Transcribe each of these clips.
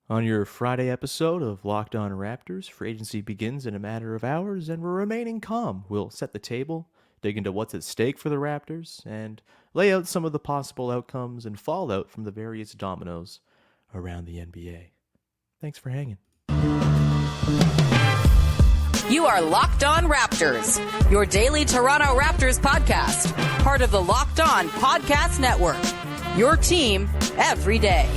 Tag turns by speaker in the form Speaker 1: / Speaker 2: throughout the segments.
Speaker 1: On your Friday episode of Locked On Raptors, free agency begins in a matter of hours, and we're remaining calm. We'll set the table, dig into what's at stake for the Raptors, and lay out some of the possible outcomes and fallout from the various dominoes around the NBA. Thanks for hanging.
Speaker 2: You are Locked On Raptors, your daily Toronto Raptors podcast, part of the Locked On Podcast Network. Your team every day.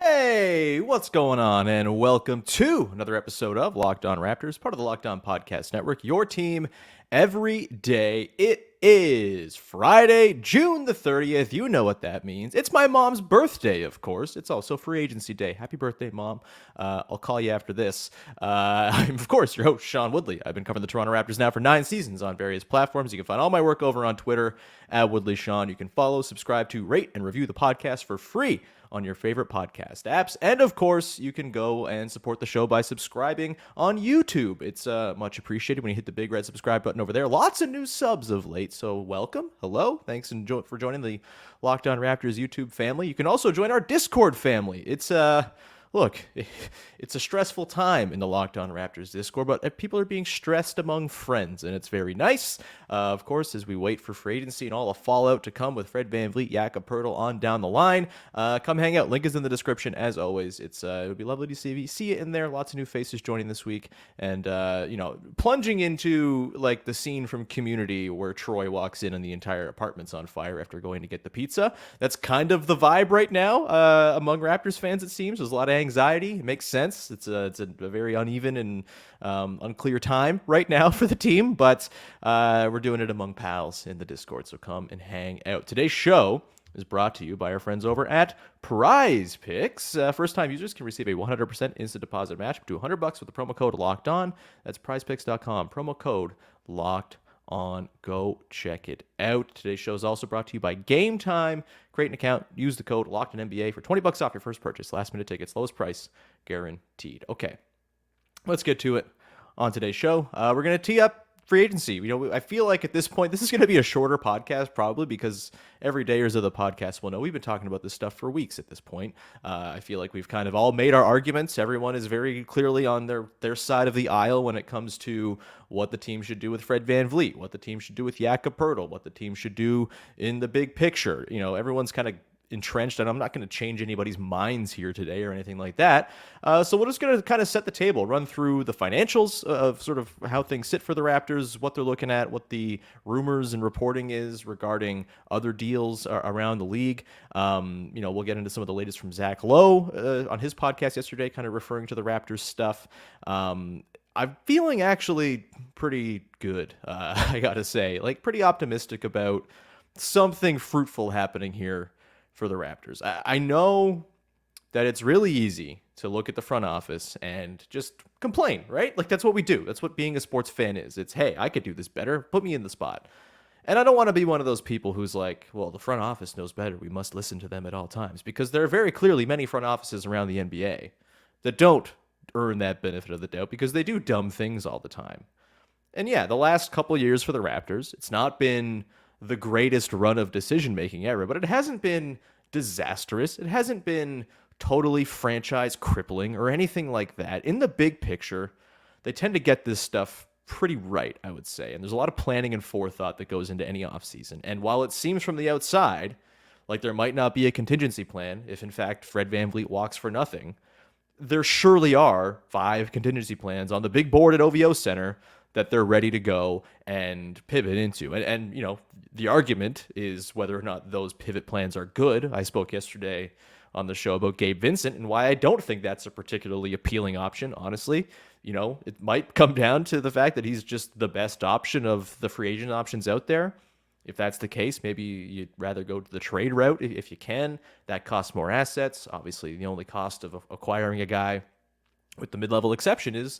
Speaker 1: Hey, what's going on? And welcome to another episode of Locked On Raptors, part of the Locked On Podcast Network, your team every day. It is Friday, June the 30th. You know what that means. It's my mom's birthday, of course. It's also free agency day. Happy birthday, Mom. I'll call you after this. I'm, of course, your host, Sean Woodley. I've been covering the Toronto Raptors now for 9 seasons on various platforms. You can find all my work over on Twitter at Woodley Sean. You can follow, subscribe to, rate, and review the podcast for free on your favorite podcast apps. And of course, you can go and support the show by subscribing on YouTube. It's much appreciated when you hit the big red subscribe button over there. Lots of new subs of late, so welcome. Hello. Thanks for joining the Locked On Raptors YouTube family. You can also join our Discord family. It's look, it's a stressful time in the Locked On Raptors Discord, but people are being stressed among friends, and it's very nice. Of course, as we wait for free agency and all the fallout to come with Fred VanVleet, Jakob Poeltl on down the line, come hang out. Link is in the description, as always. It would be lovely to see it in there. Lots of new faces joining this week, and plunging into like the scene from Community where Troy walks in and the entire apartment's on fire after going to get the pizza. That's kind of the vibe right now among Raptors fans. It seems there's a lot of anxiety. It makes sense. It's a very uneven and unclear time right now for the team, but we're doing it among pals in the Discord, so come and hang out. Today's show is brought to you by our friends over at Prize Picks. First-time users can receive a 100% instant deposit match up to $100 with the promo code Locked On. That's PrizePicks.com. Promo code Locked On. Go check it out. Today's show is also brought to you by Game Time. Create an account, use the code LOCKEDONNBA for $20 off your first purchase. Last minute tickets, lowest price guaranteed. Okay, let's get to it on today's show. We're going to tee up free agency. I feel like at this point, this is going to be a shorter podcast probably because everydayers of the podcast will know we've been talking about this stuff for weeks at this point. I feel like we've kind of all made our arguments. Everyone is very clearly on their side of the aisle when it comes to what the team should do with Fred VanVleet, what the team should do with Jakob Poeltl, what the team should do in the big picture. Everyone's kind of entrenched, and I'm not going to change anybody's minds here today or anything like that. So we're just going to kind of set the table, run through the financials of sort of how things sit for the Raptors, what they're looking at, what the rumors and reporting is regarding other deals around the league. We'll get into some of the latest from Zach Lowe on his podcast yesterday, kind of referring to the Raptors stuff. I'm feeling actually pretty good, I got to say, like pretty optimistic about something fruitful happening here for the Raptors. I know that it's really easy to look at the front office and just complain, right? Like that's what we do. That's what being a sports fan is. It's, hey, I could do this better. Put me in the spot. And I don't want to be one of those people who's like, well, the front office knows better. We must listen to them at all times, because there are very clearly many front offices around the NBA that don't earn that benefit of the doubt because they do dumb things all the time. And yeah, the last couple years for the Raptors, it's not been the greatest run of decision-making ever, but it hasn't been disastrous. It hasn't been totally franchise crippling or anything like that. In the big picture, they tend to get this stuff pretty right, I would say. And there's a lot of planning and forethought that goes into any offseason. And while it seems from the outside like there might not be a contingency plan if, in fact, Fred VanVleet walks for nothing, there surely are 5 contingency plans on the big board at OVO Center that they're ready to go and pivot into. And the argument is whether or not those pivot plans are good. I spoke yesterday on the show about Gabe Vincent and why I don't think that's a particularly appealing option, honestly. It might come down to the fact that he's just the best option of the free agent options out there. If that's the case, maybe you'd rather go to the trade route if you can. That costs more assets. Obviously, the only cost of acquiring a guy with the mid-level exception is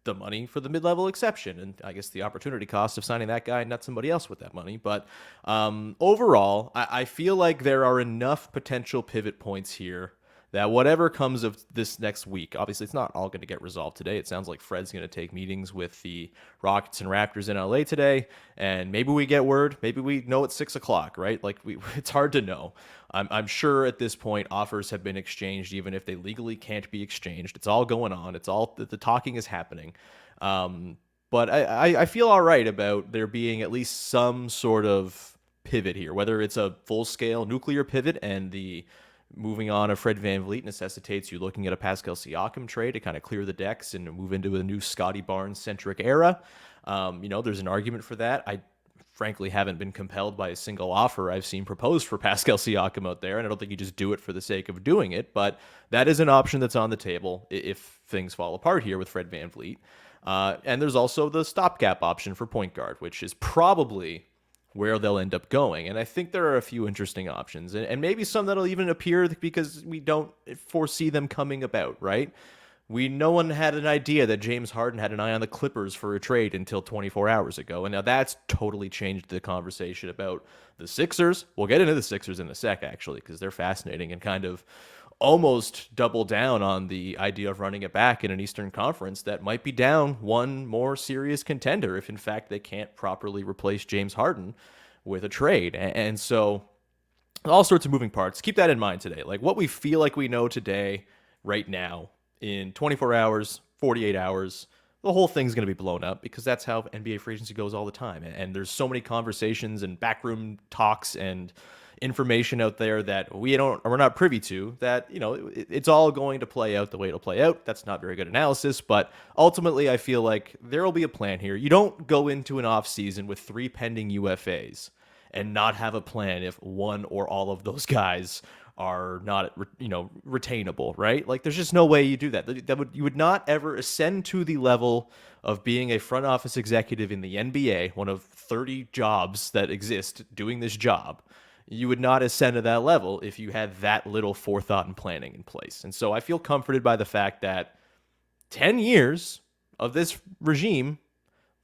Speaker 1: the money for the mid-level exception, and I guess the opportunity cost of signing that guy, not somebody else with that money. But overall, I feel like there are enough potential pivot points here that whatever comes of this next week, obviously it's not all going to get resolved today. It sounds like Fred's going to take meetings with the Rockets and Raptors in LA today, and maybe we get word, maybe we know at 6 o'clock, right? Like it's hard to know. I'm sure at this point offers have been exchanged, even if they legally can't be exchanged. It's all going on. It's all the talking is happening. But I feel all right about there being at least some sort of pivot here, whether it's a full-scale nuclear pivot and the moving on of Fred VanVleet necessitates you looking at a Pascal Siakam trade to kind of clear the decks and move into a new Scotty Barnes-centric era. There's an argument for that. I frankly haven't been compelled by a single offer I've seen proposed for Pascal Siakam out there, and I don't think you just do it for the sake of doing it, but that is an option that's on the table if things fall apart here with Fred VanVleet. And there's also the stopgap option for point guard, which is probably where they'll end up going. And I think there are a few interesting options, and maybe some that'll even appear because we don't foresee them coming about, right? No one had an idea that James Harden had an eye on the Clippers for a trade until 24 hours ago. And now that's totally changed the conversation about the Sixers. We'll get into the Sixers in a sec, actually, because they're fascinating and kind of almost double down on the idea of running it back in an Eastern Conference that might be down one more serious contender if, in fact, they can't properly replace James Harden with a trade. And so all sorts of moving parts. Keep that in mind today. Like what we feel like we know today, right now, in 24 hours, 48 hours, the whole thing's going to be blown up because that's how NBA free agency goes all the time. And there's so many conversations and backroom talks and information out there that we're not privy to, that it's all going to play out the way it'll play out. That's not very good analysis, but ultimately I feel like there will be a plan here. You don't go into an offseason with 3 pending UFAs and not have a plan if one or all of those guys are not retainable, right? Like there's just no way you do that. You would not ever ascend to the level of being a front office executive in the NBA, one of 30 jobs that exist doing this job. You would not ascend to that level if you had that little forethought and planning in place. And so I feel comforted by the fact that 10 years of this regime,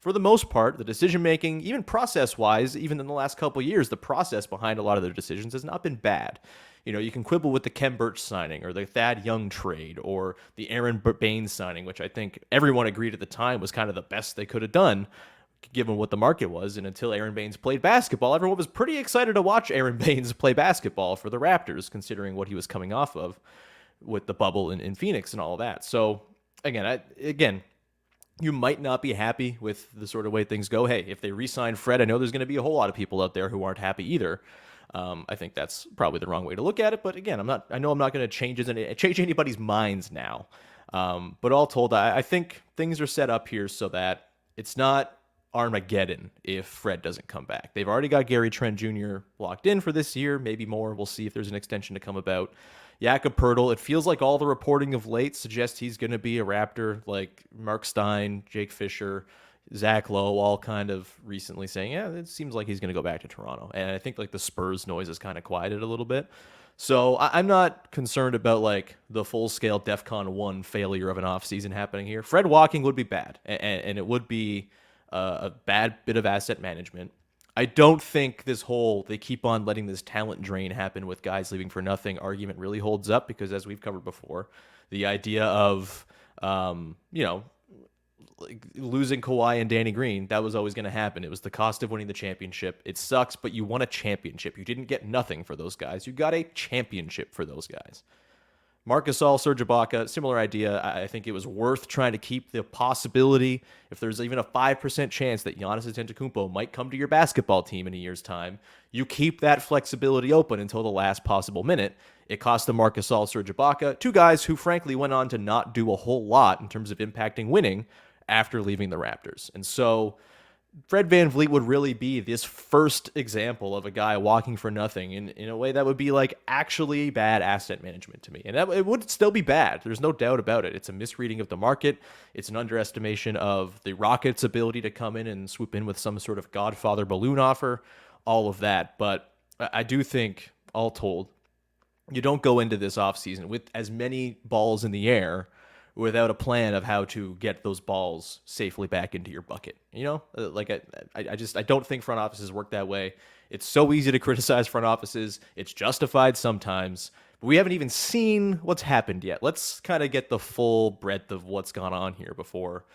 Speaker 1: for the most part, the decision-making, even process-wise, even in the last couple of years, the process behind a lot of their decisions has not been bad. You can quibble with the Kem Birch signing or the Thad Young trade or the Aaron Baines signing, which I think everyone agreed at the time was kind of the best they could have done, given what the market was. And until Aaron Baines played basketball, everyone was pretty excited to watch Aaron Baines play basketball for the Raptors, considering what he was coming off of with the bubble in Phoenix and all of that. So again, you might not be happy with the sort of way things go. Hey, if they re-sign Fred, I know there's going to be a whole lot of people out there who aren't happy either. I think that's probably the wrong way to look at it. But again, I know I'm not going to change anybody's minds now. But all told, I think things are set up here so that it's not Armageddon if Fred doesn't come back. They've already got Gary Trent Jr. locked in for this year, maybe more. We'll see if there's an extension to come about. Jakob Poeltl, it feels like all the reporting of late suggests he's going to be a Raptor, like Mark Stein, Jake Fisher, Zach Lowe, all kind of recently saying, yeah, it seems like he's going to go back to Toronto. And I think like the Spurs noise has kind of quieted a little bit. So I'm not concerned about like the full-scale DEFCON 1 failure of an offseason happening here. Fred walking would be bad, and it would be a bad bit of asset management. I don't think this whole they keep on letting this talent drain happen with guys leaving for nothing argument really holds up, because as we've covered before, the idea of like losing Kawhi and Danny Green, that was always going to happen. It was the cost of winning the championship. It sucks, but you won a championship. You didn't get nothing for those guys. You got a championship for those guys. Marc Gasol, Serge Ibaka, similar idea. I think it was worth trying to keep the possibility, if there's even a 5% chance that Giannis Antetokounmpo might come to your basketball team in a year's time, you keep that flexibility open until the last possible minute. It cost the Marc Gasol, Serge Ibaka, two guys who frankly went on to not do a whole lot in terms of impacting winning after leaving the Raptors. And so Fred VanVleet would really be this first example of a guy walking for nothing in a way that would be like actually bad asset management to me. And that it would still be bad. There's no doubt about it. It's a misreading of the market. It's an underestimation of the Rockets' ability to come in and swoop in with some sort of Godfather balloon offer, all of that. But I do think, all told, you don't go into this offseason with as many balls in the air without a plan of how to get those balls safely back into your bucket. Like I don't think front offices work that way. It's so easy to criticize front offices. It's justified sometimes, But we haven't even seen what's happened yet. Let's kind of get the full breadth of what's gone on here before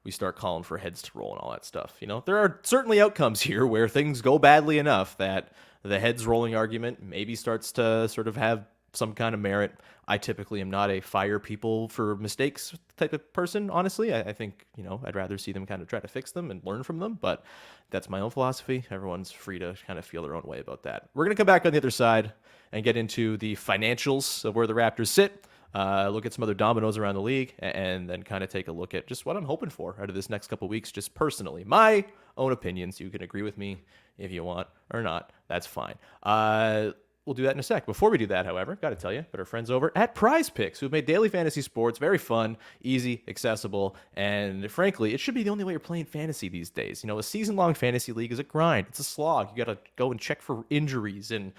Speaker 1: we start calling for heads to roll and all that stuff. There are certainly outcomes here where things go badly enough that the heads rolling argument maybe starts to sort of have some kind of merit. I typically am not a fire people for mistakes type of person, honestly. I think, I'd rather see them kind of try to fix them and learn from them, but that's my own philosophy. Everyone's free to kind of feel their own way about that. We're going to come back on the other side and get into the financials of where the Raptors sit, look at some other dominoes around the league, and then kind of take a look at just what I'm hoping for out of this next couple weeks, just personally. My own opinions. You can agree with me if you want or not. That's fine. We'll do that in a sec. Before we do that, however, got to tell you about our friends over at Prize Picks, who've made daily fantasy sports very fun, easy, accessible, and frankly, it should be the only way you're playing fantasy these days. A season-long fantasy league is a grind. It's a slog. You got to go and check for injuries and,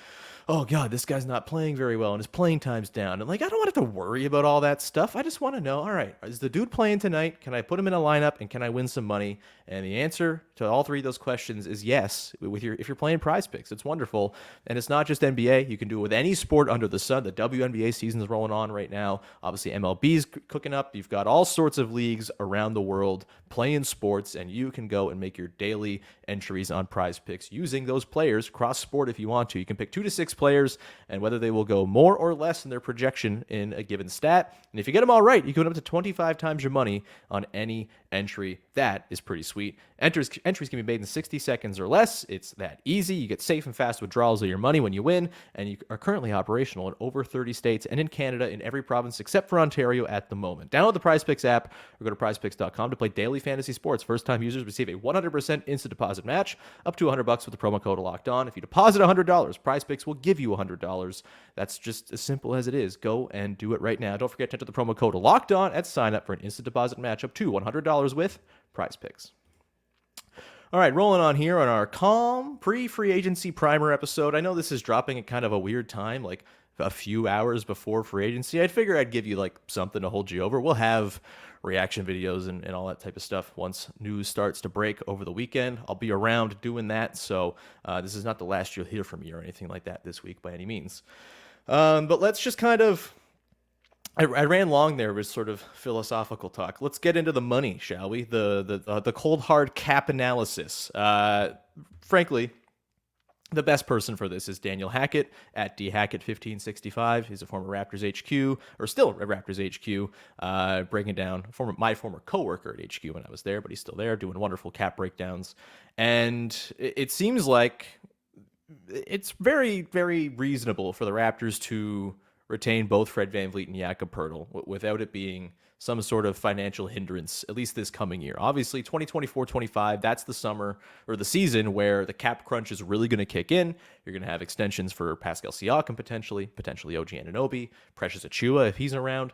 Speaker 1: oh God, this guy's not playing very well and his playing time's down. And I don't want to have to worry about all that stuff. I just want to know, all right, is the dude playing tonight? Can I put him in a lineup and can I win some money? And the answer to all three of those questions is yes. If you're playing Prize Picks, it's wonderful. And it's not just NBA. You can do it with any sport under the sun. The WNBA season is rolling on right now. Obviously, MLB's cooking up. You've got all sorts of leagues around the world playing sports, and you can go and make your daily entries on Prize Picks using those players cross sport if you want to. You can pick 2 to 6 players, and whether they will go more or less in their projection in a given stat. And if you get them all right, you can win up to 25 times your money on any entry. That is pretty sweet. Entries can be made in 60 seconds or less. It's that easy. You get safe and fast withdrawals of your money when you win, and you are currently operational in over 30 states and in Canada in every province except for Ontario at the moment. Download the Prize Picks app or go to prizepicks.com to play daily fantasy sports. First-time users receive a 100% instant deposit match up to $100 with the promo code Locked On. If you deposit $100, Prize Picks will give you $100. That's just as simple as it is. Go and do it right now. Don't forget to enter the promo code Locked On at sign up for an instant deposit match up to $100 with Prize Picks. All right, rolling on here on our calm pre-free agency primer episode. I know this is dropping at kind of a weird time, like a few hours before free agency. I'd figure I'd give you something to hold you over. We'll have reaction videos and all that type of stuff once news starts to break over the weekend. I'll be around doing that, so this is not the last you'll hear from me or anything like that this week by any means. But let's just kind of... I ran long there with sort of philosophical talk. Let's get into the money, shall we? The cold hard cap analysis. Frankly, the best person for this is Daniel Hackett at dhackett1565. He's a former Raptors HQ, or still at Raptors HQ, breaking down my former coworker at HQ when I was there, but he's still there doing wonderful cap breakdowns. And it seems like it's very, very reasonable for the Raptors to retain both Fred VanVleet and Jakob Poeltl without it being some sort of financial hindrance, at least this coming year. Obviously, 2024-25, that's the summer or the season where the cap crunch is really going to kick in. You're going to have extensions for Pascal Siakam potentially OG Anunoby, Precious Achiuwa if he's around.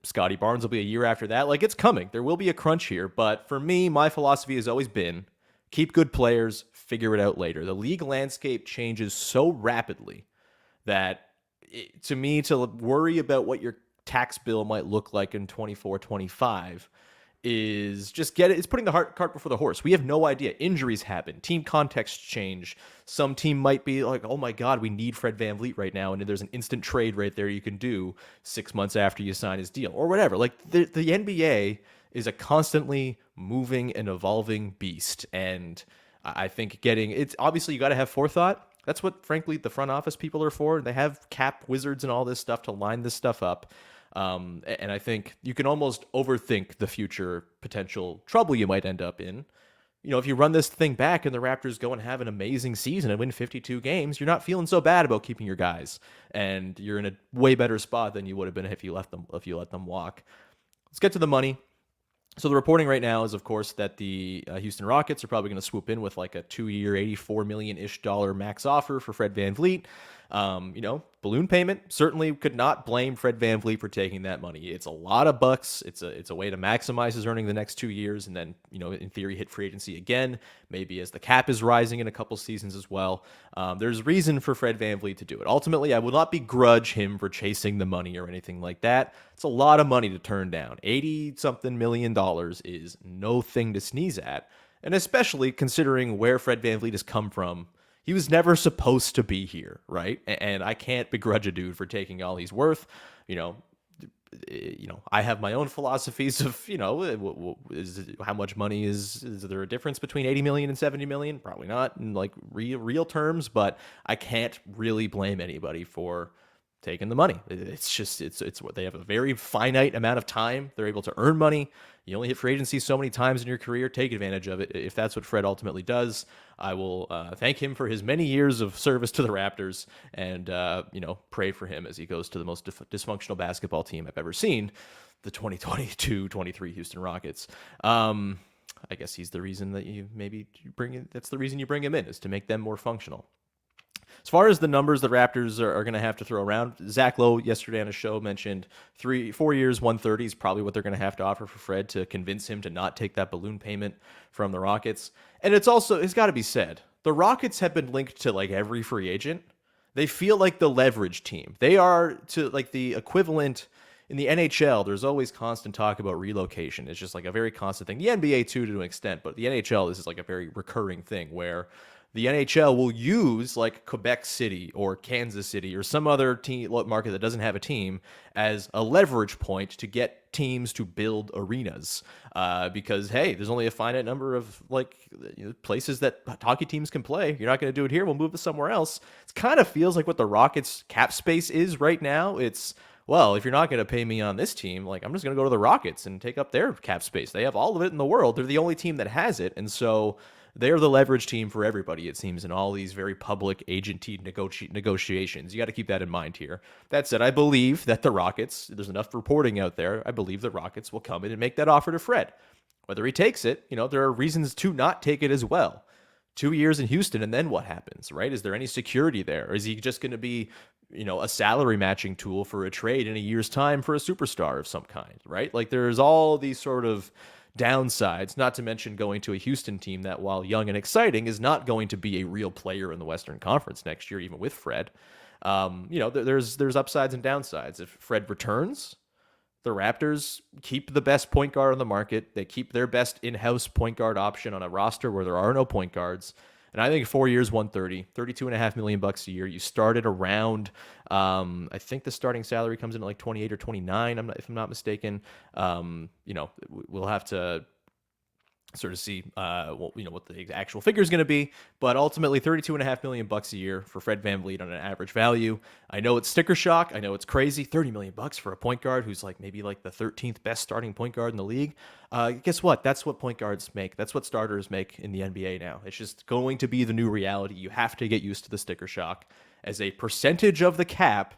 Speaker 1: Scotty Barnes will be a year after that. It's coming. There will be a crunch here. But for me, my philosophy has always been keep good players, figure it out later. The league landscape changes so rapidly that to me, to worry about what your tax bill might look like in 24-25 is just it's putting the cart before the horse. We have no idea. Injuries happen. Team contexts change. Some team might be like, oh my God, we need Fred VanVleet right now. And there's an instant trade right there you can do 6 months after you sign his deal or whatever. The NBA is a constantly moving and evolving beast. And I think it's obviously you got to have forethought. That's what, frankly, the front office people are for. They have cap wizards and all this stuff to line this stuff up. And I think you can almost overthink the future potential trouble you might end up in. If you run this thing back and the Raptors go and have an amazing season and win 52 games, you're not feeling so bad about keeping your guys. And you're in a way better spot than you would have been if you let them walk. Let's get to the money. So the reporting right now is, of course, that the Houston Rockets are probably going to swoop in with a 2-year, $84 million-ish max offer for Fred VanVleet. Balloon payment. Certainly could not blame Fred VanVleet for taking that money. It's a lot of bucks. It's a way to maximize his earning the next 2 years and then, in theory, hit free agency again, maybe as the cap is rising in a couple seasons as well. There's reason for Fred VanVleet to do it. Ultimately, I will not begrudge him for chasing the money or anything like that. It's a lot of money to turn down. $80-something million is no thing to sneeze at. And especially considering where Fred VanVleet has come from. he was never supposed to be here, right? And I can't begrudge a dude for taking all he's worth. You know, I have my own philosophies of, how much money is there a difference between 80 million and 70 million? Probably not in like real terms, but I can't really blame anybody for taking the money. It's just, it's what they have a very finite amount of time. They're able to earn money. You only hit free agency so many times in your career. Take advantage of it. If that's what Fred ultimately does, I will thank him for his many years of service to the Raptors and, pray for him as he goes to the most dysfunctional basketball team I've ever seen, the 2022-23 Houston Rockets. I guess he's the reason that that's the reason you bring him in, is to make them more functional. As far as the numbers the Raptors are going to have to throw around, Zach Lowe yesterday on his show mentioned 4 years, 130 is probably what they're going to have to offer for Fred to convince him to not take that balloon payment from the Rockets. And it's got to be said, the Rockets have been linked to like every free agent. They feel like the leverage team. They are to like the equivalent in the NHL. There's always constant talk about relocation. It's just like a very constant thing. The NBA too, to an extent, but the NHL, this is like a very recurring thing where the NHL will use like Quebec City or Kansas City or some other team market that doesn't have a team as a leverage point to get teams to build arenas. Because, hey, there's only a finite number of places that hockey teams can play. You're not going to do it here. We'll move to somewhere else. It kind of feels like what the Rockets cap space is right now. It's, well, if you're not going to pay me on this team, I'm just going to go to the Rockets and take up their cap space. They have all of it in the world. They're the only team that has it. And so they're the leverage team for everybody, it seems, in all these very public agency negotiations. You got to keep that in mind here. That said, I believe that the Rockets, there's enough reporting out there, I believe the Rockets will come in and make that offer to Fred. Whether he takes it, there are reasons to not take it as well. 2 years in Houston, and then what happens, right? Is there any security there? Or is he just going to be, a salary matching tool for a trade in a year's time for a superstar of some kind, right? There's all these sort of downsides, not to mention going to a Houston team that, while young and exciting, is not going to be a real player in the Western Conference next year, even with Fred. There's upsides and downsides. If Fred returns, the Raptors keep the best point guard on the market. They keep their best in-house point guard option on a roster where there are no point guards. And I think 4 years, 130, $32.5 million a year. You started around, I think the starting salary comes in at 28 or 29, if I'm not mistaken. We'll have to sort of see, what the actual figure is going to be. But ultimately, $32.5 million a year for Fred VanVleet on an average value. I know it's sticker shock. I know it's crazy. $30 million for a point guard who's maybe the 13th best starting point guard in the league. Guess what? That's what point guards make. That's what starters make in the NBA now. It's just going to be the new reality. You have to get used to the sticker shock. As a percentage of the cap,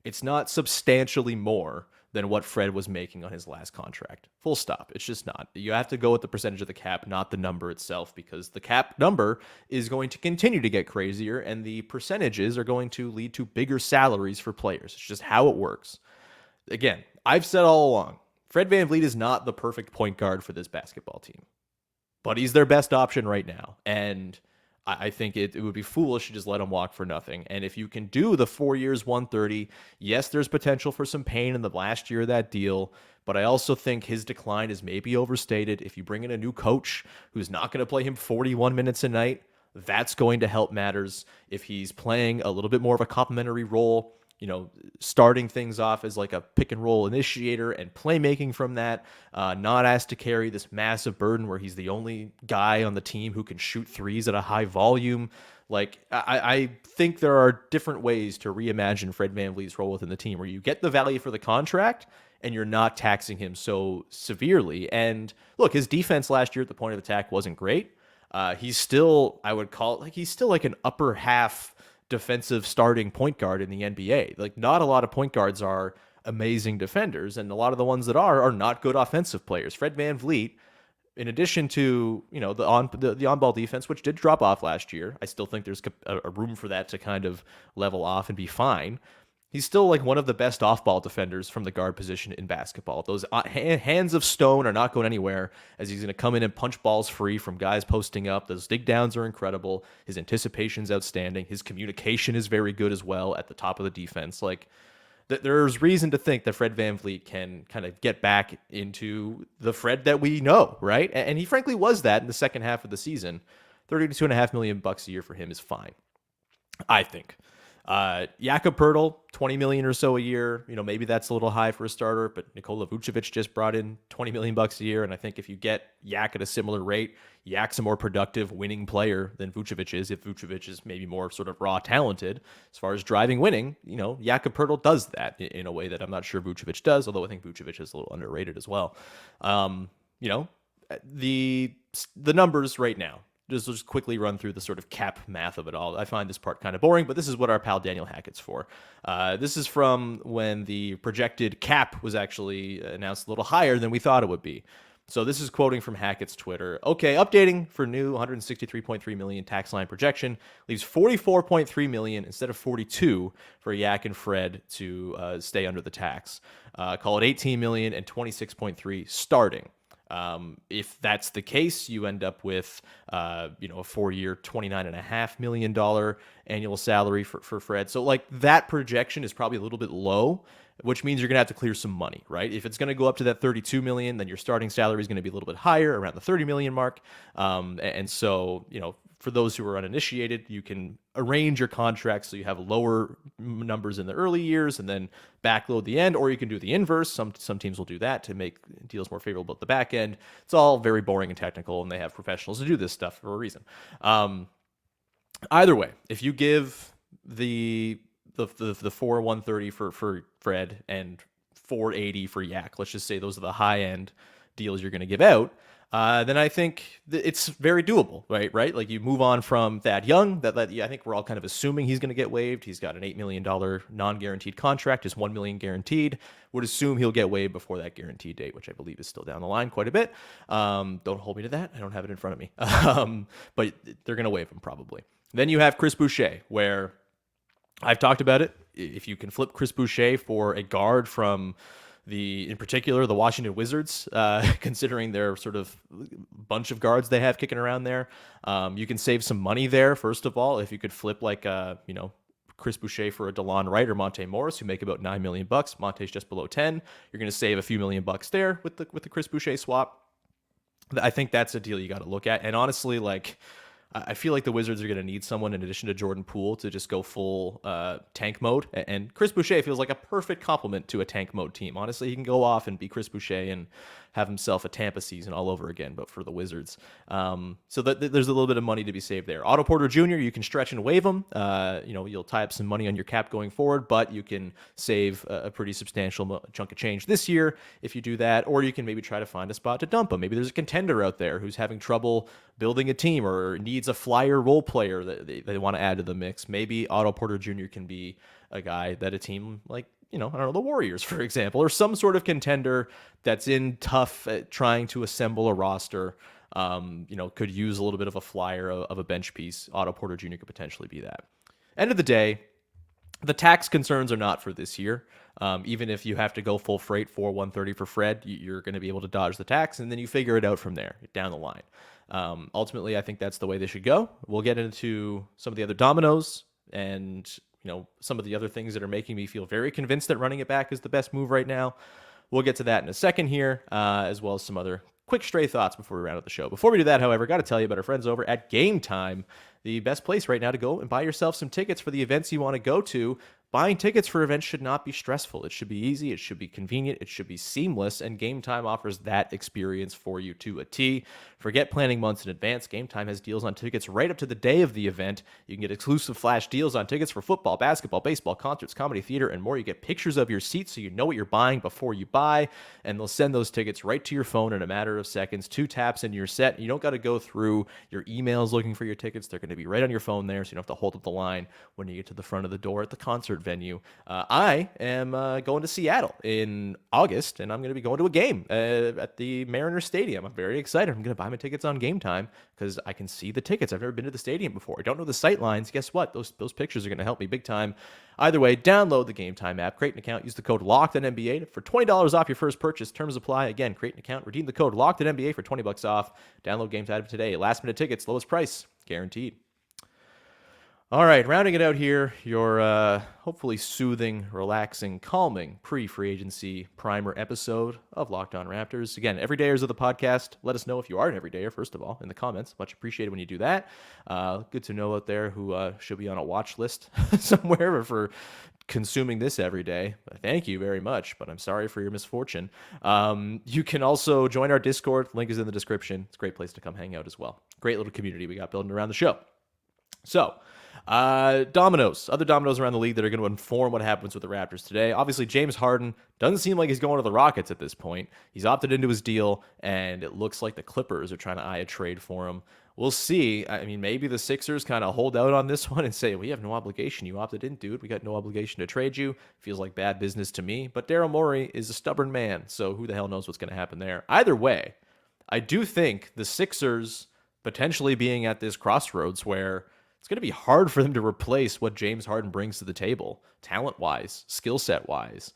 Speaker 1: it's not substantially more than what Fred was making on his last contract. Full stop. It's just not. You have to go with the percentage of the cap, not the number itself, because the cap number is going to continue to get crazier, and the percentages are going to lead to bigger salaries for players. It's just how it works. Again, I've said all along, Fred VanVleet is not the perfect point guard for this basketball team, but he's their best option right now. And I think it would be foolish to just let him walk for nothing. And if you can do the 4 years, 130, yes, there's potential for some pain in the last year of that deal, but I also think his decline is maybe overstated. If you bring in a new coach who's not going to play him 41 minutes a night, that's going to help matters. If he's playing a little bit more of a complementary role, starting things off as a pick and roll initiator and playmaking from that, not asked to carry this massive burden where he's the only guy on the team who can shoot threes at a high volume. I think there are different ways to reimagine Fred VanVleet's role within the team where you get the value for the contract and you're not taxing him so severely. And look, his defense last year at the point of attack wasn't great. He's still, I would call it, he's still an upper half defensive starting point guard in the NBA. Not a lot of point guards are amazing defenders, and a lot of the ones that are not good offensive players. Fred VanVleet, in addition to the on-ball defense, which did drop off last year, I still think there's a room for that to kind of level off and be fine. He's still one of the best off-ball defenders from the guard position in basketball. Those hands of stone are not going anywhere, as he's going to come in and punch balls free from guys posting up. Those dig downs are incredible. His anticipation's outstanding. His communication is very good as well at the top of the defense. There's reason to think that Fred VanVleet can kind of get back into the Fred that we know, right? And he frankly was that in the second half of the season. $32.5 million a year for him is fine. I think. Jakob Poeltl, 20 million or so a year. Maybe that's a little high for a starter, but Nikola Vucevic just brought in 20 million bucks a year. And I think if you get Yak at a similar rate, Yak's a more productive winning player than Vucevic is. If Vucevic is maybe more sort of raw talented as far as driving winning, Jakob Poeltl does that in a way that I'm not sure Vucevic does, although I think Vucevic is a little underrated as well. The numbers right now, just quickly run through the sort of cap math of it all. I find this part kind of boring, but this is what our pal Daniel Hackett's for. This is from when the projected cap was actually announced a little higher than we thought it would be. So this is quoting from Hackett's Twitter. Okay, updating for new 163.3 million tax line projection leaves 44.3 million instead of 42 for Yak and Fred to stay under the tax. Call it 18 million and 26.3 starting. If that's the case, you end up with, a 4-year, $29.5 million annual salary for Fred. So like that projection is probably a little bit low, which means you're going to have to clear some money, right? If it's going to go up to that 32 million, then your starting salary is going to be a little bit higher, around the 30 million mark. And so, for those who are uninitiated, you can arrange your contract so you have lower numbers in the early years and then backload the end, or you can do the inverse. Some teams will do that to make deals more favorable at the back end. It's all very boring and technical, and they have professionals to do this stuff for a reason. Either way, if you give the 130 for Fred and 480 for Yak, let's just say those are the high end deals you're going to give out, then I think it's very doable, right? Like you move on from Thad Young, that I think we're all kind of assuming he's going to get waived. He's got an $8 million non-guaranteed contract, is $1 million guaranteed. Would assume he'll get waived before that guaranteed date, which I believe is still down the line quite a bit. Don't hold me to that. I don't have it in front of me. But they're going to waive him probably. Then you have Chris Boucher, where I've talked about it. If you can flip Chris Boucher for a guard from in particular, the Washington Wizards, considering their sort of bunch of guards they have kicking around there, you can save some money there. First of all, if you could flip like, Chris Boucher for a DeLon Wright or Monte Morris, who make about $9 million. Monte's just below 10. You're going to save a few million bucks there with the Chris Boucher swap. I think that's a deal you got to look at. And honestly, like, I feel like the Wizards are going to need someone in addition to Jordan Poole to just go full tank mode. And Chris Boucher feels like a perfect complement to a tank mode team. Honestly, he can go off and be Chris Boucher and have himself a Tampa season all over again, but for the Wizards. So there's a little bit of money to be saved there. Otto Porter Jr., you can stretch and waive him. You'll tie up some money on your cap going forward, but you can save a pretty substantial chunk of change this year if you do that, or you can maybe try to find a spot to dump him. Maybe there's a contender out there who's having trouble building a team or needs a flyer role player that they want to add to the mix. Maybe Otto Porter Jr. can be a guy that a team like, I don't know, the Warriors, for example, or some sort of contender that's in tough at trying to assemble a roster, could use a little bit of a flyer of a bench piece. Otto Porter Jr. could potentially be that. End of the day, the tax concerns are not for this year. Even if you have to go full freight for 130 for Fred, you're going to be able to dodge the tax, and then you figure it out from there down the line. Ultimately, I think that's the way they should go. We'll get into some of the other dominoes and some of the other things that are making me feel very convinced that running it back is the best move right now. We'll get to that in a second here, as well as some other quick stray thoughts before we round out the show. Before we do that, however, got to tell you about our friends over at Game Time, the best place right now to go and buy yourself some tickets for the events you want to go to. Buying tickets for events should not be stressful. It should be easy. It should be convenient. It should be seamless. And Game Time offers that experience for you to a T. Forget planning months in advance. Game Time has deals on tickets right up to the day of the event. You can get exclusive flash deals on tickets for football, basketball, baseball, concerts, comedy, theater, and more. You get pictures of your seats so you know what you're buying before you buy. And they'll send those tickets right to your phone in a matter of seconds. 2 taps and you're set. You don't got to go through your emails looking for your tickets. They're going to be right on your phone there, so you don't have to hold up the line when you get to the front of the door at the concert venue. I am going to Seattle in August, and I'm going to be going to a game at the Mariners Stadium. I'm very excited. I'm going to buy my tickets on Game Time because I can see the tickets. I've never been to the stadium before. I don't know the sight lines. Guess what? Those pictures are going to help me big time. Either way, download the Game Time app, create an account, use the code LOCKEDONNBA for $20 off your first purchase. Terms apply. Again, create an account, redeem the code LOCKEDONNBA for $20 off. Download Game Time today. Last minute tickets, lowest price, guaranteed. All right, rounding it out here, your hopefully soothing, relaxing, calming pre-free agency primer episode of Locked On Raptors. Again, everydayers of the podcast, let us know if you are an everydayer, first of all, in the comments. Much appreciated when you do that. Good to know out there who should be on a watch list somewhere for consuming this every day. Thank you very much, but I'm sorry for your misfortune. You can also join our Discord. Link is in the description. It's a great place to come hang out as well. Great little community we got building around the show. So, dominoes, other dominoes around the league that are going to inform what happens with the Raptors today. Obviously, James Harden doesn't seem like he's going to the Rockets at this point. He's opted into his deal, and it looks like the Clippers are trying to eye a trade for him. We'll see. I mean, maybe the Sixers kind of hold out on this one and say, we have no obligation. You opted in, dude. We got no obligation to trade you. Feels like bad business to me. But Daryl Morey is a stubborn man, so who the hell knows what's going to happen there. Either way, I do think the Sixers potentially being at this crossroads where it's going to be hard for them to replace what James Harden brings to the table, talent-wise, skill set-wise.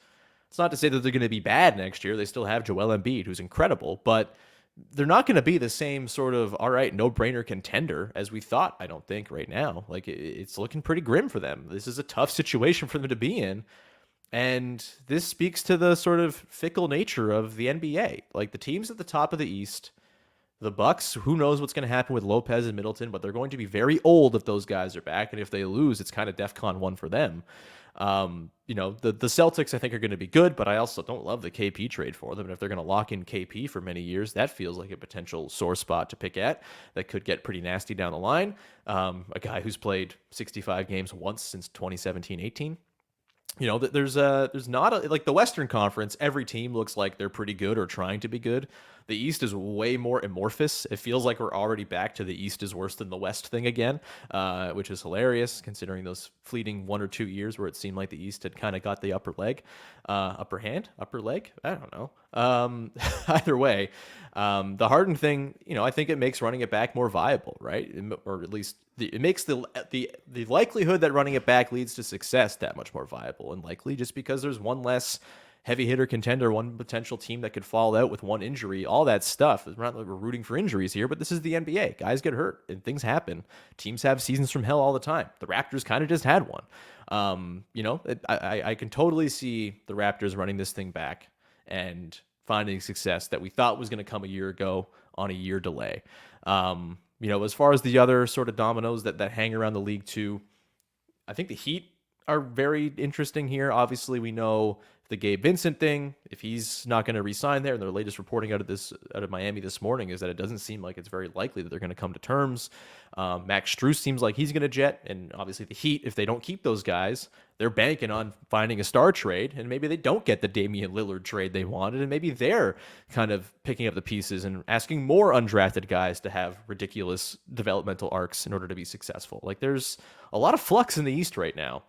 Speaker 1: It's not to say that they're going to be bad next year. They still have Joel Embiid, who's incredible, but they're not going to be the same sort of, all right, no-brainer contender as we thought, I don't think, right now. Like, it's looking pretty grim for them. This is a tough situation for them to be in, and this speaks to the sort of fickle nature of the NBA. Like, the teams at the top of the East, the Bucks, who knows what's going to happen with Lopez and Middleton, but they're going to be very old if those guys are back, and if they lose, it's kind of DEFCON 1 for them. The Celtics, I think, are going to be good, but I also don't love the KP trade for them, and if they're going to lock in KP for many years, that feels like a potential sore spot to pick at that could get pretty nasty down the line. A guy who's played 65 games once since 2017-18. There's not like the Western Conference, every team looks like they're pretty good or trying to be good. The East is way more amorphous. It feels like we're already back to the East is worse than the West thing again, which is hilarious considering those fleeting 1 or 2 years where it seemed like the East had kind of got the upper leg. Upper leg? I don't know. Either way, the Harden thing, I think it makes running it back more viable, right? Or at least it makes the likelihood that running it back leads to success that much more viable and likely, just because there's one less heavy hitter contender, one potential team that could fall out with one injury, all that stuff. It's not like we're rooting for injuries here, but this is the NBA. Guys get hurt and things happen. Teams have seasons from hell all the time. The Raptors kind of just had one. I can totally see the Raptors running this thing back and finding success that we thought was going to come a year ago on a year delay. As far as the other sort of dominoes that hang around the league too, I think the Heat are very interesting here. Obviously, we know the Gabe Vincent thing, if he's not going to re-sign there, and their latest reporting out of Miami this morning is that it doesn't seem like it's very likely that they're going to come to terms. Max Strus seems like he's going to jet, and obviously the Heat, if they don't keep those guys, they're banking on finding a star trade, and maybe they don't get the Damian Lillard trade they wanted, and maybe they're kind of picking up the pieces and asking more undrafted guys to have ridiculous developmental arcs in order to be successful. Like, there's a lot of flux in the East right now.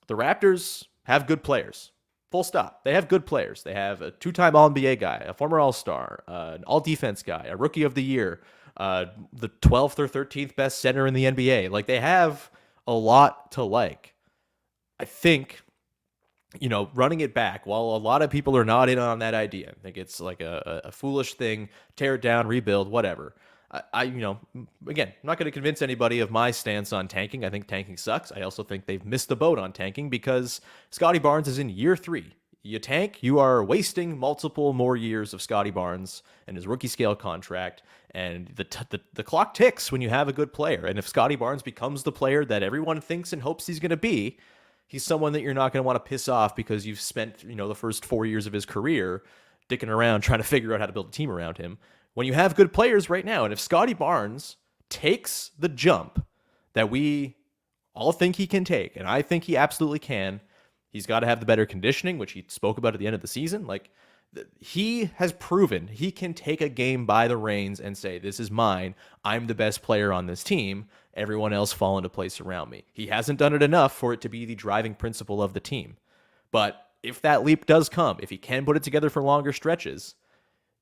Speaker 1: The Raptors have good players. Full stop. They have good players. They have a 2-time All-NBA guy, a former All-Star, an All-Defense guy, a Rookie of the Year, the 12th or 13th best center in the NBA. Like, they have a lot to like. I think, running it back, while a lot of people are not in on that idea, I think it's like a foolish thing, tear it down, rebuild, whatever. Again, I'm not going to convince anybody of my stance on tanking. I think tanking sucks. I also think they've missed the boat on tanking because Scotty Barnes is in year 3. You tank, you are wasting multiple more years of Scotty Barnes and his rookie scale contract, and the clock ticks when you have a good player. And if Scotty Barnes becomes the player that everyone thinks and hopes he's going to be, he's someone that you're not going to want to piss off because you've spent, the first 4 years of his career dicking around trying to figure out how to build a team around him. When you have good players right now, and if Scotty Barnes takes the jump that we all think he can take, and I think he absolutely can, he's got to have the better conditioning, which he spoke about at the end of the season. Like, he has proven he can take a game by the reins and say, this is mine. I'm the best player on this team. Everyone else fall into place around me. He hasn't done it enough for it to be the driving principle of the team. But if that leap does come, if he can put it together for longer stretches,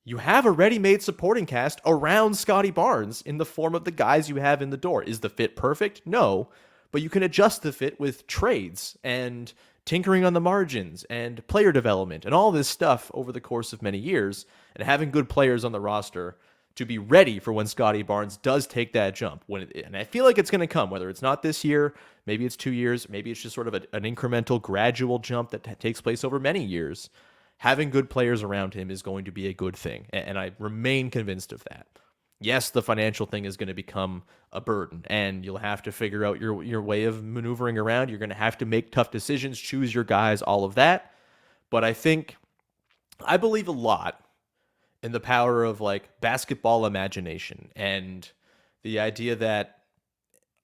Speaker 1: you have a ready-made supporting cast around Scotty Barnes in the form of the guys you have in the door. Is the fit perfect? No, but you can adjust the fit with trades and tinkering on the margins and player development and all this stuff over the course of many years. And having good players on the roster to be ready for when Scotty Barnes does take that jump. And I feel like it's going to come, whether it's not this year, maybe it's 2 years, maybe it's just sort of an incremental, gradual jump that takes place over many years. Having good players around him is going to be a good thing, and I remain convinced of that. Yes, the financial thing is going to become a burden, and you'll have to figure out your way of maneuvering around. You're going to have to make tough decisions, choose your guys, all of that. But I believe a lot in the power of like basketball imagination and the idea that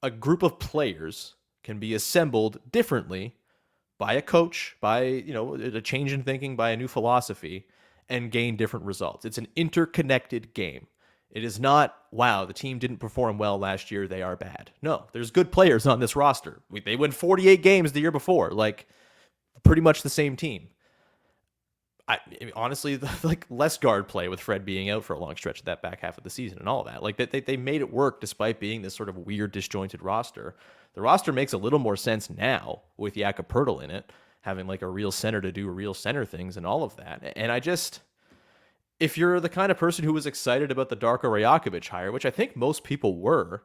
Speaker 1: a group of players can be assembled differently by a coach, by, a change in thinking, by a new philosophy, and gain different results. It's an interconnected game. It is not, wow, the team didn't perform well last year, they are bad. No, there's good players on this roster. They won 48 games the year before, like pretty much the same team. Honestly, like less guard play with Fred being out for a long stretch of that back half of the season and all of that. Like they made it work despite being this sort of weird, disjointed roster. The roster makes a little more sense now with Jakob Poeltl in it, having like a real center to do real center things and all of that. And if you're the kind of person who was excited about the Darko Rajakovic hire, which I think most people were,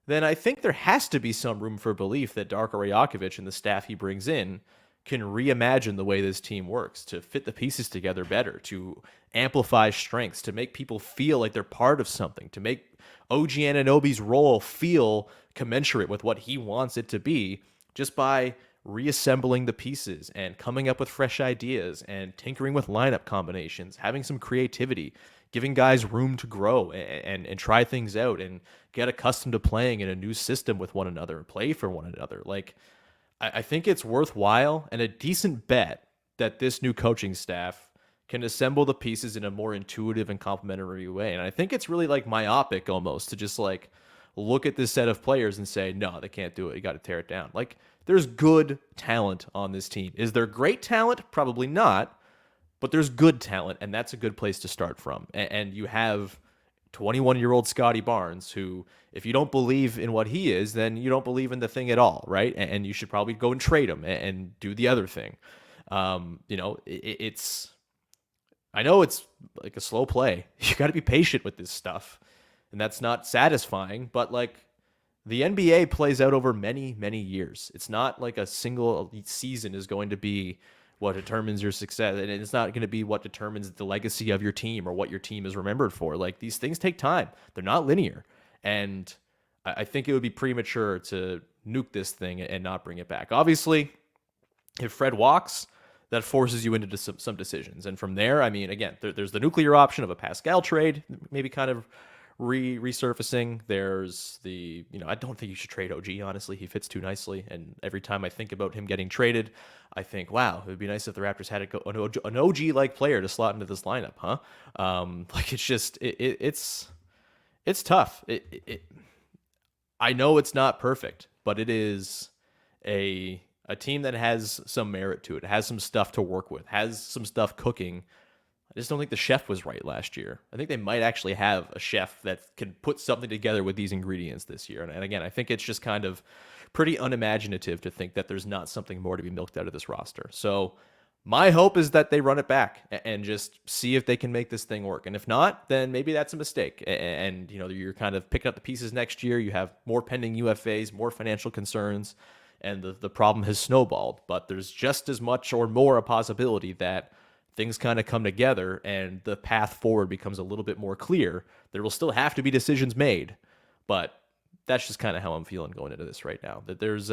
Speaker 1: then I think there has to be some room for belief that Darko Rajakovic and the staff he brings in can reimagine the way this team works, to fit the pieces together better, to amplify strengths, to make people feel like they're part of something, to make OG Anunoby's role feel commensurate with what he wants it to be, just by reassembling the pieces and coming up with fresh ideas and tinkering with lineup combinations, having some creativity, giving guys room to grow and try things out and get accustomed to playing in a new system with one another and play for one another. Like, I think it's worthwhile and a decent bet that this new coaching staff can assemble the pieces in a more intuitive and complementary way. And I think it's really like myopic almost to just like look at this set of players and say, no, they can't do it. You got to tear it down. Like, there's good talent on this team. Is there great talent? Probably not, but there's good talent, and that's a good place to start from. And you have 21-year-old Scotty Barnes, who, if you don't believe in what he is, then you don't believe in the thing at all, right? And you should probably go and trade him and do the other thing. It's I know it's like a slow play. You got to be patient with this stuff, and that's not satisfying, but like the NBA plays out over many, many years. It's not like a single season is going to be what determines your success, and it's not going to be what determines the legacy of your team or what your team is remembered for. Like, these things take time. They're not linear. And I think it would be premature to nuke this thing and not bring it back. Obviously, if Fred walks, that forces you into some decisions. And from there, I mean, again, there's the nuclear option of a Pascal trade, maybe kind of resurfacing. There's the, I don't think you should trade OG, honestly. He fits too nicely. And every time I think about him getting traded, I think, wow, it would be nice if the Raptors had an OG-like player to slot into this lineup, huh? Like, it's just, it's tough. I know it's not perfect, but it is a team that has some merit to it, has some stuff to work with, has some stuff cooking. I just don't think the chef was right last year. I think they might actually have a chef that can put something together with these ingredients this year. And again, I think it's just kind of pretty unimaginative to think that there's not something more to be milked out of this roster. So my hope is that they run it back and just see if they can make this thing work. And if not, then maybe that's a mistake. And you're kind of picking up the pieces next year. You have more pending UFAs, more financial concerns, and the problem has snowballed. But there's just as much or more a possibility that things kind of come together and the path forward becomes a little bit more clear. There will still have to be decisions made, but that's just kind of how I'm feeling going into this right now. That there's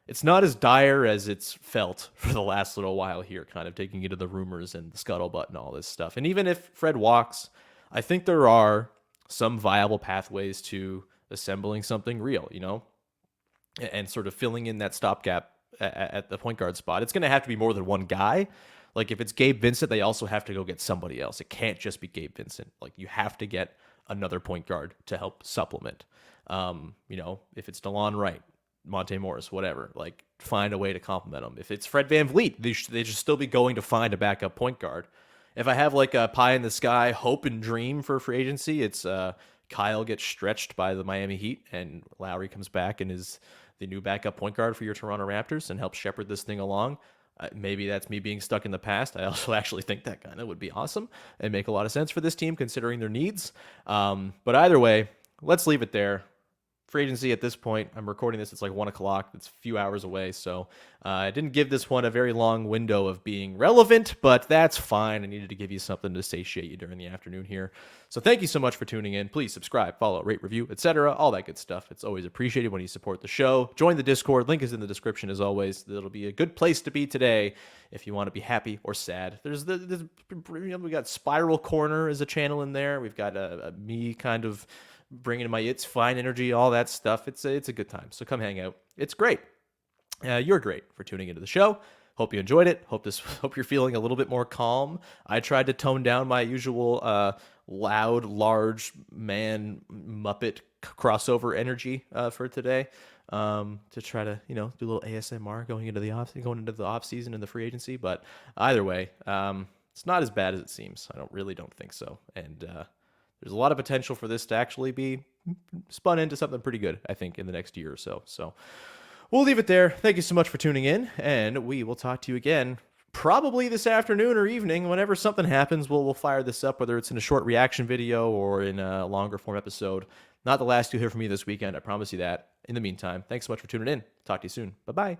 Speaker 1: it's not as dire as it's felt for the last little while here, kind of taking into the rumors and the scuttlebutt and all this stuff. And even if Fred walks, I think there are some viable pathways to assembling something real, and sort of filling in that stopgap at the point guard spot. It's going to have to be more than one guy. Like, if it's Gabe Vincent, they also have to go get somebody else. It can't just be Gabe Vincent. Like, you have to get another point guard to help supplement. If it's DeLon Wright, Monte Morris, whatever, like, find a way to complement them. If it's Fred VanVleet, they should still be going to find a backup point guard. If I have like a pie in the sky hope and dream for free agency, it's Kyle gets stretched by the Miami Heat and Lowry comes back and is the new backup point guard for your Toronto Raptors and helps shepherd this thing along. Maybe that's me being stuck in the past. I also actually think that kind of would be awesome and make a lot of sense for this team considering their needs. But either way, let's leave it there. Free agency at this point, I'm recording this, it's like 1 o'clock. It's a few hours away, so I didn't give this one a very long window of being relevant, but that's fine. I needed to give you something to satiate you during the afternoon here. So thank you so much for tuning in. Please subscribe, follow, rate, review, etc., all that good stuff. It's always appreciated when you support the show. Join the Discord. Link is in the description as always. It'll be a good place to be today if you want to be happy or sad. We got Spiral Corner as a channel in there. We've got me kind of bringing my It's Fine energy, all that stuff. It's a good time. So come hang out. It's great. You're great for tuning into the show. Hope you enjoyed it. Hope you're feeling a little bit more calm. I tried to tone down my usual loud, large man Muppet crossover energy for today to try to do a little ASMR going into the off season and the free agency. But either way, it's not as bad as it seems. I don't think so. And there's a lot of potential for this to actually be spun into something pretty good, I think, in the next year or so. So we'll leave it there. Thank you so much for tuning in, and we will talk to you again probably this afternoon or evening. Whenever something happens, we'll fire this up, whether it's in a short reaction video or in a longer form episode. Not the last you'll hear from me this weekend, I promise you that. In the meantime, thanks so much for tuning in. Talk to you soon. Bye-bye.